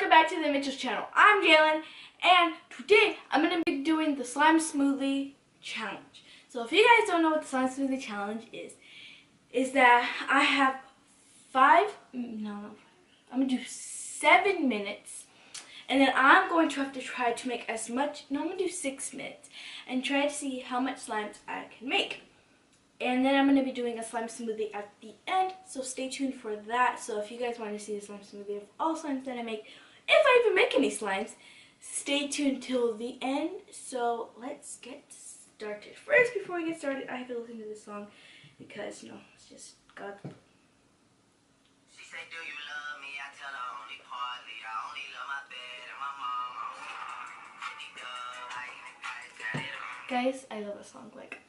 welcome back to the Mitchell's channel. I'm Jalen, and today I'm going to be doing the slime smoothie challenge. So if you guys don't know what the slime smoothie challenge is that I have I'm going to do 7 minutes, and then I'm going to have to try to make I'm going to do 6 minutes, and try to see how much slimes I can make. And then I'm going to be doing a slime smoothie at the end, so stay tuned for that. So if you guys want to see the slime smoothie of all slimes that I make, if I even make any slimes, stay tuned till the end. So let's get started. First, before we get started, I have to listen to this song because, you know, it's just God. She said, do you love me? I tell her only partly. I only love my bed and my mom. Guys, I love this song. Like,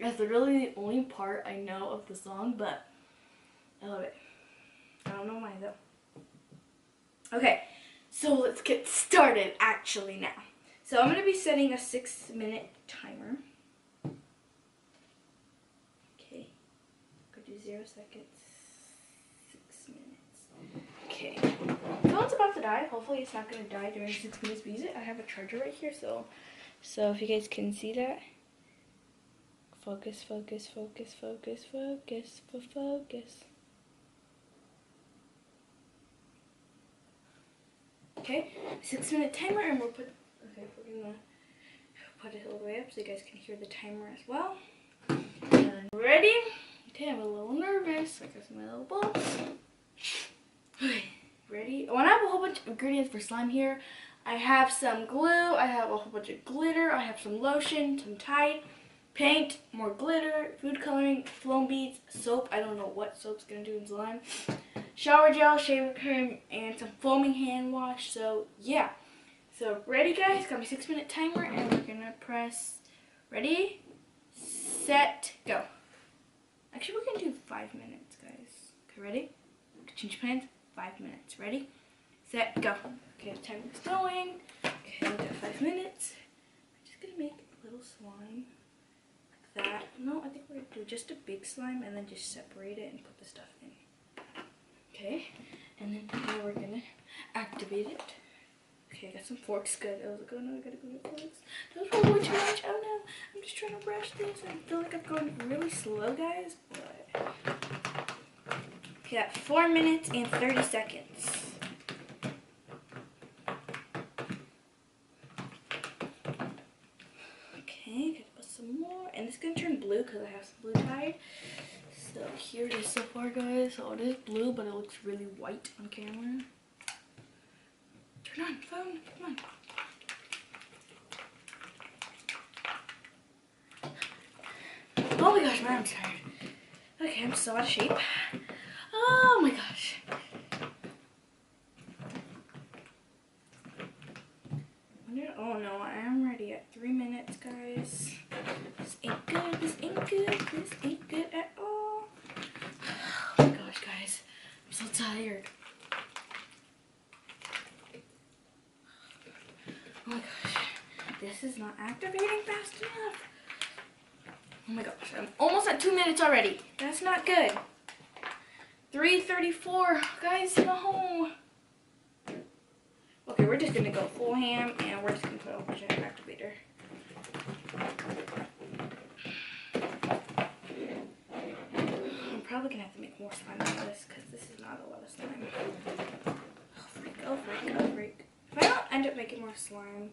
that's literally the only part I know of the song, but I love it. I don't know why though. Okay, so let's get started actually now. So I'm going to be setting a 6-minute timer. Okay, go do 0 seconds, 6 minutes. Okay, phone's about to die. Hopefully it's not going to die during 6 minutes. We use it. I have a charger right here, so if you guys can see that. Focus, focus, focus, focus, focus, focus. Okay, 6-minute timer, and we're gonna put it all the way up so you guys can hear the timer as well. And ready? Okay, I'm a little nervous. I got some little balls. Okay, ready? When I have a whole bunch of ingredients for slime here, I have some glue, I have a whole bunch of glitter, I have some lotion, some Tide, paint, more glitter, food coloring, foam beads, soap. I don't know what soap's gonna do in slime. Shower gel, shaving cream, and some foaming hand wash. So yeah. So ready, guys? Got my 6-minute timer, and we're gonna press ready, set, go. Actually, we're gonna do 5 minutes, guys. Okay, ready? Change plans. 5 minutes. Ready, set, go. Okay, the timer's going. Okay, we got 5 minutes. I'm just gonna make a little slime. That. No, I think we're going to do just a big slime and then just separate it and put the stuff in. Okay, and then now we're going to activate it. Okay, I got some forks. Good. I was like, oh no, I got to go to forks. That was probably too much. Oh no, I'm just trying to brush this. I feel like I'm going really slow, guys. But we got 4 minutes and 30 seconds. Okay, some more, and it's gonna turn blue because I have some blue Tide. So here it is so far, guys. So it is blue, but it looks really white on camera. Turn on, phone, come on. Oh my gosh, my arm's tired. Okay, I'm so out of shape. Oh my gosh. Oh no, I am ready at 3 minutes, guys. This ain't good, this ain't good, this ain't good at all. Oh my gosh, guys. I'm so tired. Oh my gosh. This is not activating fast enough. Oh my gosh, I'm almost at 2 minutes already. That's not good. 3:34. Guys, no. Okay, we're just gonna go full ham, and we're just gonna put a whole bunch of activator. I'm probably gonna have to make more slime out of this because this is not a lot of slime. Oh freak, oh freak, oh freak. If I don't end up making more slime,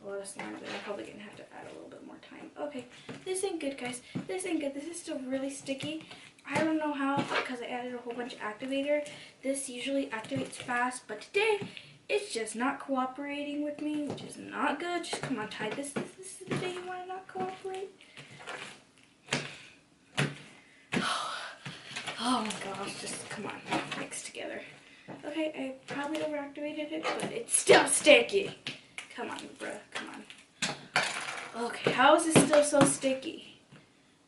a lot of slime, then I'm probably gonna have to add a little bit more time. Okay, this ain't good, guys. This ain't good. This is still really sticky. I don't know how, because I added a whole bunch of activator. This usually activates fast, but today it's just not cooperating with me, which is not good. Just come on, Tide. This is the day you want to not cooperate. Oh my gosh, just come on, mix together. Okay, I probably overactivated it, but it's still sticky. Come on, bruh, come on. Okay, how is this still so sticky?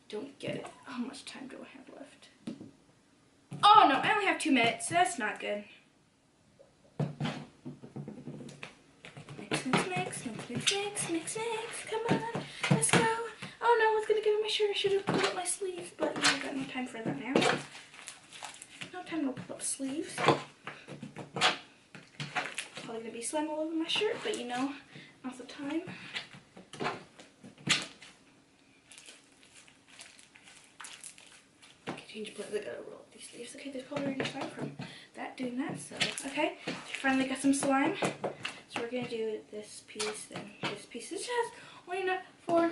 Don't get it. How much time do I have left? Oh no, I only have 2 minutes. That's not good. Mix, mix, mix, mix, mix, mix. Come on, let's go. Oh no, what's gonna get in my shirt? I should have pulled up my sleeves, but you know, I've got no time for that now. No time to pull up sleeves. bee slime all over my shirt, but you know, not the time. Okay, change plans. I gotta roll up these sleeves. Okay, there's probably already slime from that doing that. So okay, so finally got some slime. So we're gonna do this piece, then this piece. This has only enough for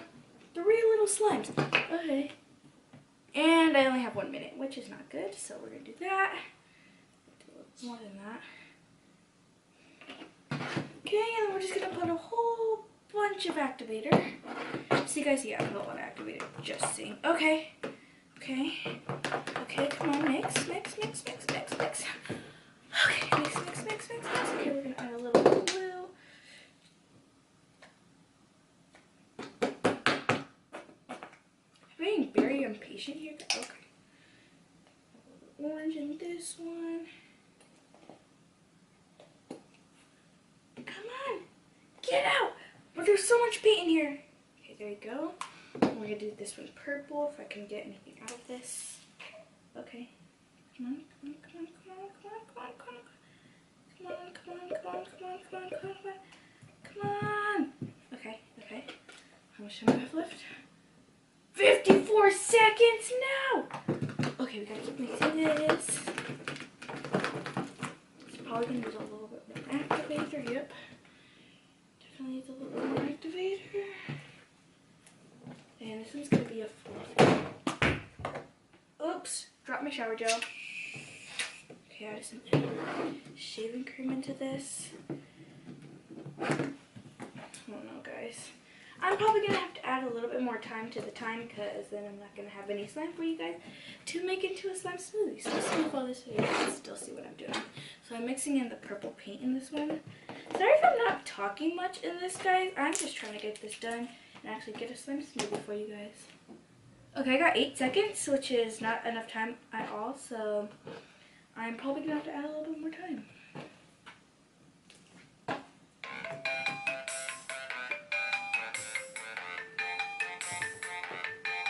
3 little slimes. Okay. And I only have 1 minute, which is not good. So we're gonna do that. Do a little more than that. Okay, and then we're just gonna put a whole bunch of activator. So you guys, yeah, I put a lot of activator. Just seeing. Okay. Okay. Okay, come on, mix, mix, mix, mix, mix, mix. Okay, mix, mix, mix, mix, mix. Okay, we're gonna add a little bit of glue. I'm being very impatient here. Okay. Orange in this one. Come on, get out! But there's so much paint in here. Okay, there you go. We're gonna do this one purple if I can get anything out of this. Okay. Come on, come on, come on, come on, come on, come on, come on, come on, come on, come on, come on, come on, come on, come on. Okay, okay. How much time do I have left? 54 seconds now! Okay, we gotta keep mixing this. It's probably gonna need a little bit more activator, yep. Definitely needs a little bit more activator. And this one's gonna be a fluff. Oops, dropped my shower gel. Okay, add some shaving cream into this. I don't know, guys. I'm probably gonna have to add a little bit more time to the time because then I'm not gonna have any slime for you guys to make into a slime smoothie. So let's move all this so you can still see what I'm doing. So I'm mixing in the purple paint in this one. Sorry if I'm not talking much in this, guys. I'm just trying to get this done and actually get a slime smoothie for you guys. Okay, I got 8 seconds, which is not enough time at all, so I'm probably gonna have to add a little bit more time.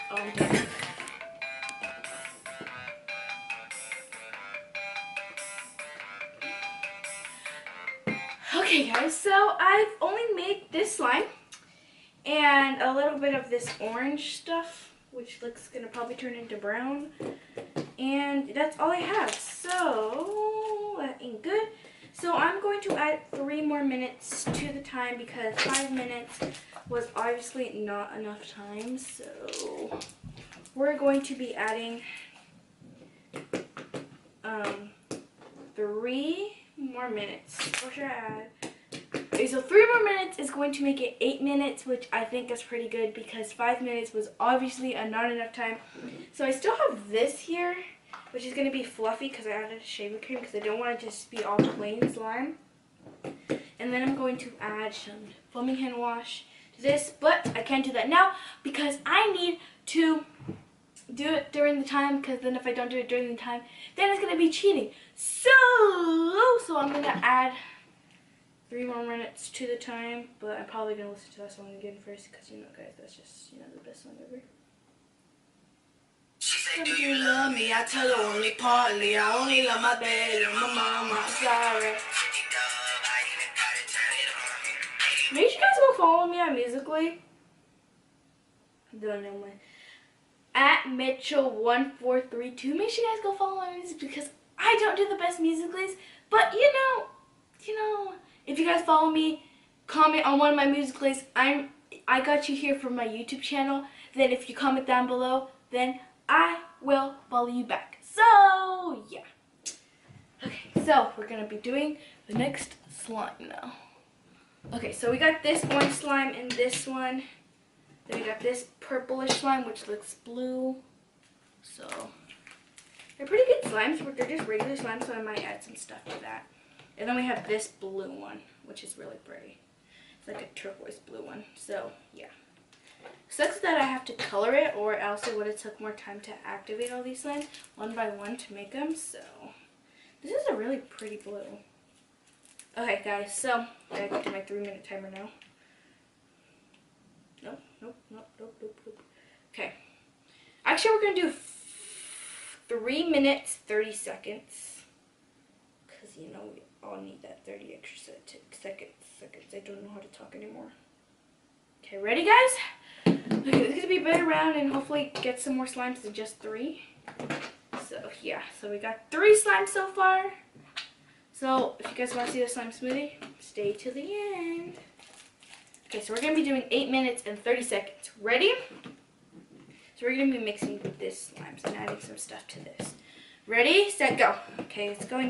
Oh, I'm done. Okay, guys, so I've only made this slime and a little bit of this orange stuff, which looks gonna probably turn into brown, and that's all I have. So that ain't good. So I'm going to add 3 more minutes to the time because 5 minutes was obviously not enough time. So we're going to be adding 3 more minutes. What should I add? Okay, so 3 more minutes is going to make it 8 minutes, which I think is pretty good because 5 minutes was obviously not enough time. So I still have this here, which is going to be fluffy because I added shaving cream because I don't want it to just be all plain slime. And then I'm going to add some foaming hand wash to this, but I can't do that now because I need to do it during the time, because then if I don't do it during the time, then it's going to be cheating. So I'm going to add 3 more minutes to the time, but I'm probably going to listen to that song again first because, you know, guys, that's just, you know, the best song ever. She said, do you love me? I tell her only partly. I only love my bed and my mama. I'm sorry. Make sure you guys go follow me on Musical.ly. Don't know my at Mitchell1432. Make sure you guys go follow my music because I don't do the best Musical.lys, but you know, if you guys follow me, comment on one of my Musical.lys. I got you here from my YouTube channel. Then if you comment down below, then I will follow you back. So yeah. Okay, so we're gonna be doing the next slime now. Okay, so we got this orange slime and this one. Then we got this purplish slime, which looks blue. So they're pretty good slimes, but they're just regular slimes, so I might add some stuff to that. And then we have this blue one, which is really pretty. It's like a turquoise blue one. So yeah. Sucks that I have to color it, or else it would have took more time to activate all these slimes one by one to make them. So this is a really pretty blue. Okay, guys, so I gotta get to my 3-minute timer now. Nope. Okay. Actually, we're gonna do 3 minutes, 30 seconds. Because, you know, we all I'll need that 30 extra seconds. I don't know how to talk anymore. Okay, ready guys? Okay, this is going to be a better round and hopefully get some more slimes than just 3. So yeah, so we got 3 slimes so far. So if you guys want to see the slime smoothie, stay till the end. Okay, so we're going to be doing 8 minutes and 30 seconds. Ready? So we're going to be mixing this slimes and adding some stuff to this. Ready, set, go. Okay, it's going.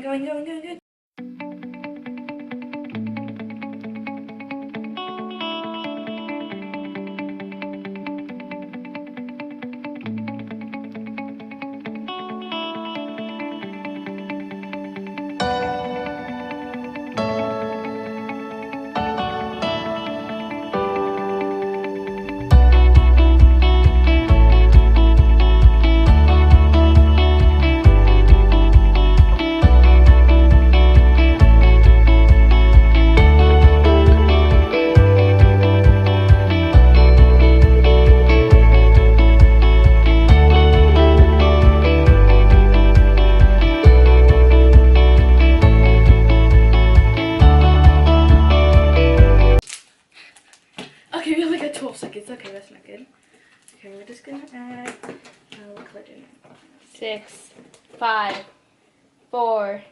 Okay, we only got 12 seconds. Okay, that's not good. Okay, we're just gonna add liquid in it. 6, 5, 4,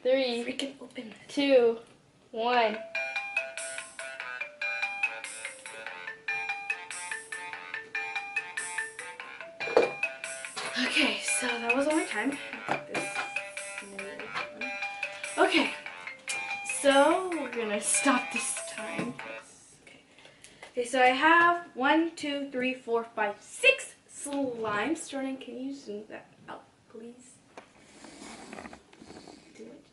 3, Freaking open it. 2, 1. Okay, so that was all my time. Okay, so we're gonna stop this time. Okay, so I have 1, 2, 3, 4, 5, 6 slimes. Jordan, can you zoom that out, please?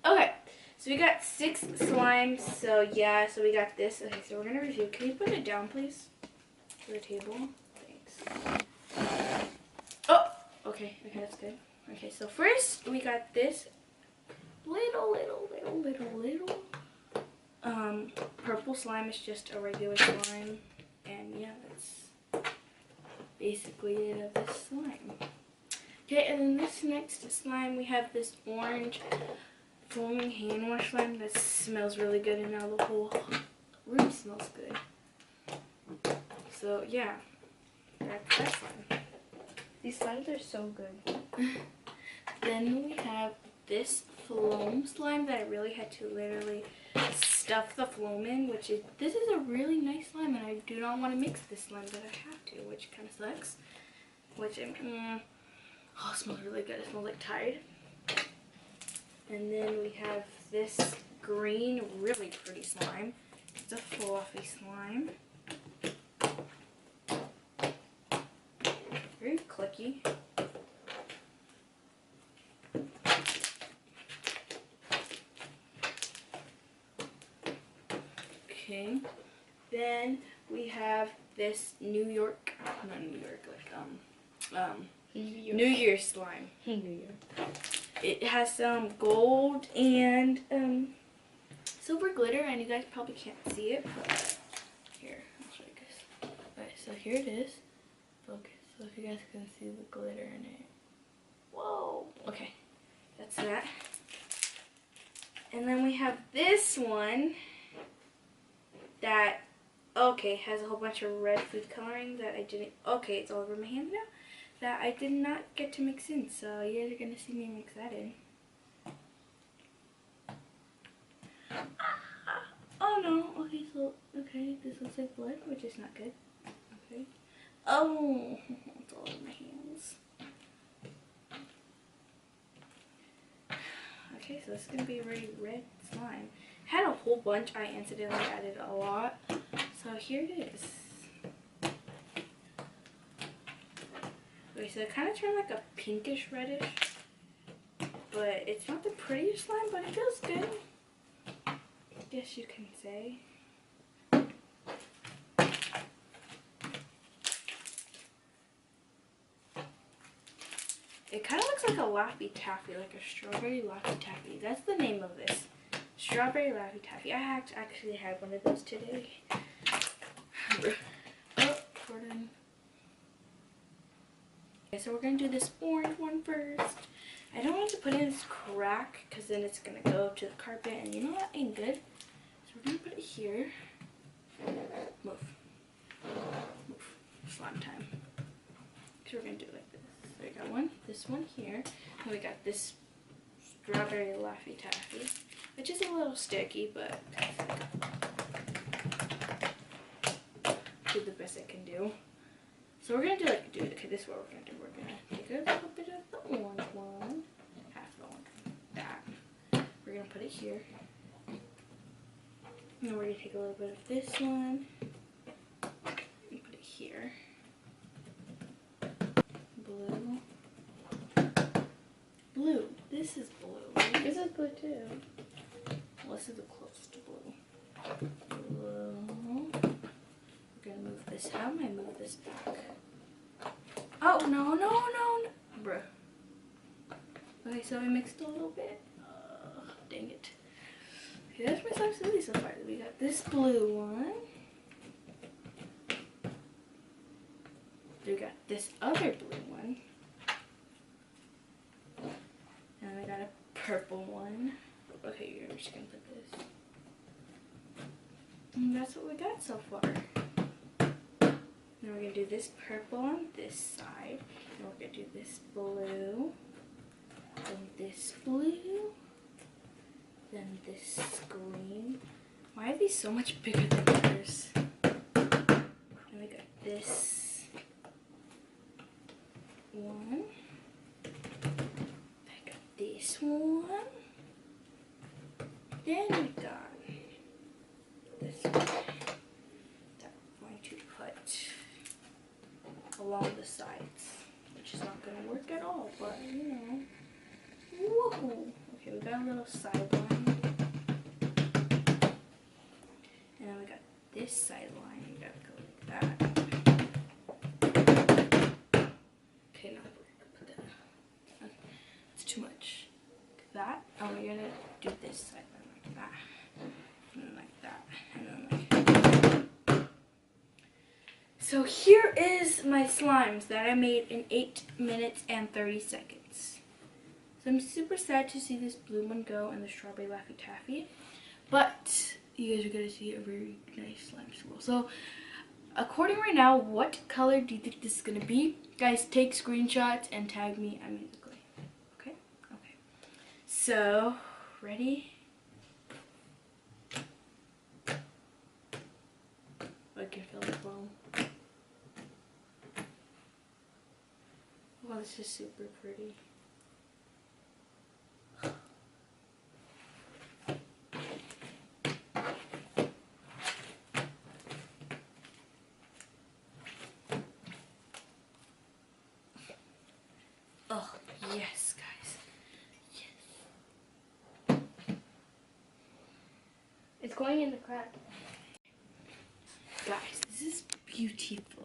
Okay, so we got 6 slimes. So yeah, so we got this. Okay, so we're gonna review. Can you put it down, please? To the table. Thanks. Oh, okay, that's good. Okay, so first we got this little purple slime. Is just a regular slime, and yeah, that's basically it of this slime. Okay, and then this next slime, we have this orange foaming hand wash slime that smells really good, and now the whole room smells good. So yeah, that's that slime. These slimes are so good. Then we have this foam slime that I really had to literally stuff the foam in, this is a really nice slime, and I do not want to mix this slime, but I have to, which kind of sucks. Oh, it smells really good. It smells like Tide. And then we have this green, really pretty slime. It's a fluffy slime. Very clicky. Okay, then we have this New Year's slime. It has some gold and silver glitter, and you guys probably can't see it, but here, I'll show you guys. Alright, so here it is. Focus, so if you guys can see the glitter in it. Whoa! Okay, that's that. And then we have this one that, okay, has a whole bunch of red food coloring that I didn't, okay, it's all over my hands now, that I did not get to mix in, so you guys are going to see me mix that in. Oh no, okay, so, okay, this looks like blood, which is not good. Okay. Oh, it's all over my hands. Okay, so this is going to be a really red slime. Had a whole bunch. I incidentally added a lot. So here it is. Okay, so it kind of turned like a pinkish reddish. But it's not the prettiest slime, but it feels good. I guess you can say. It kind of looks like a Laffy Taffy, like a strawberry Laffy Taffy. That's the name of this. Strawberry Laffy Taffy. I actually had one of those today. Oh, Jordan. Okay, so we're going to do this orange one first. I don't want to put in this crack because then it's going to go to the carpet and you know that ain't good. So we're going to put it here. Move. Move. Slime time. So we're going to do it like this. So we got one, this one here. And we got this strawberry Laffy Taffy, which is a little sticky, but do the best I can do. So we're gonna okay, this is what we're gonna do. We're gonna take a little bit of the orange one, half the orange one, that. We're gonna put it here. And then we're gonna take a little bit of this one and put it here. Blue. Blue. This is blue. Right? This is blue too. Well, this is the closest to blue. Blue. We're gonna move this. How am I move this back? Oh no. Bruh. Okay, so we mixed a little bit. Dang it. Okay, that's my slime smoothie so far. We got this blue one. We got this other blue one. And we got a purple one. Okay, you're just gonna put this. And that's what we got so far. Then we're gonna do this purple on this side. And we're gonna do this blue. Then this blue. Then this green. Why are these so much bigger than others? And we got this one. I got this one. Then we got this one that we're going to put along the sides, which is not going to work at all, but you know. Woohoo! Okay, we got a little sideline. And then we got this sideline. We gotta go like that. Okay, now we're gonna put that. It's too much. Like that. And we're gonna do this sideline like that. And then like that. And then like that. So here is my slimes that I made in 8 minutes and 30 seconds. So I'm super sad to see this blue one go and the strawberry Laffy Taffy. But you guys are going to see a very nice slime swirl. So according right now, what color do you think this is going to be? Guys, take screenshots and tag me immediately. Okay? Okay. So, ready? I can feel the foam. Wow, this is super pretty. Oh, yes, guys. Yes. It's going in the crack. Guys, this is beautiful.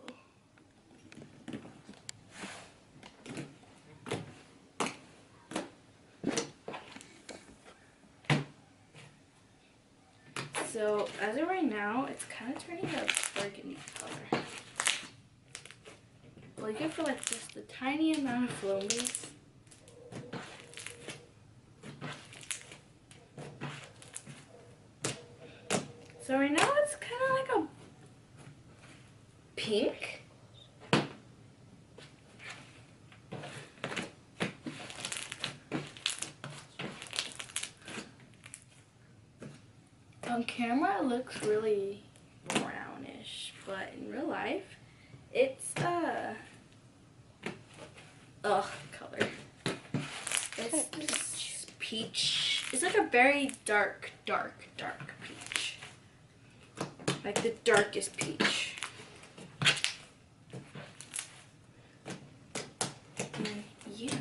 So, as of right now, it's kind of turning a burgundy color. Well, you get for like just a tiny amount of floaties. So right now it's kind of like a pink. On camera it looks really brownish, but in real life it's color. It's this peach. It's like a very dark peach. Like the darkest peach. And yeah.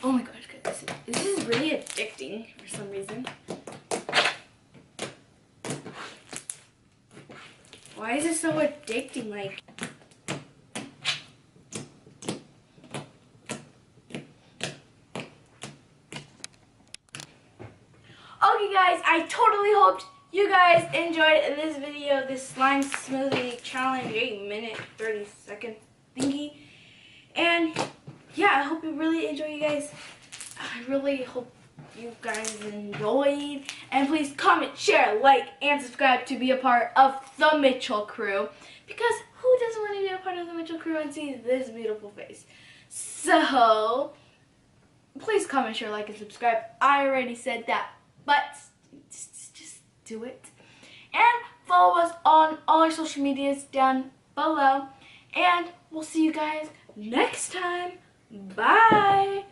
Oh my gosh, guys. This is really addicting for some reason. Why is it so addicting? Like, okay guys, I totally hoped you guys enjoyed this video, this slime smoothie challenge, 8-minute 30-second thingy. And yeah, I hope you really enjoy, you guys. I really hope you guys enjoyed. And please comment, share, like, and subscribe to be a part of the Mitchell crew. Because who doesn't want to be a part of the Mitchell crew and see this beautiful face? So, please comment, share, like, and subscribe. I already said that, but just do it. And follow us on all our social medias down below. And we'll see you guys next time. Bye.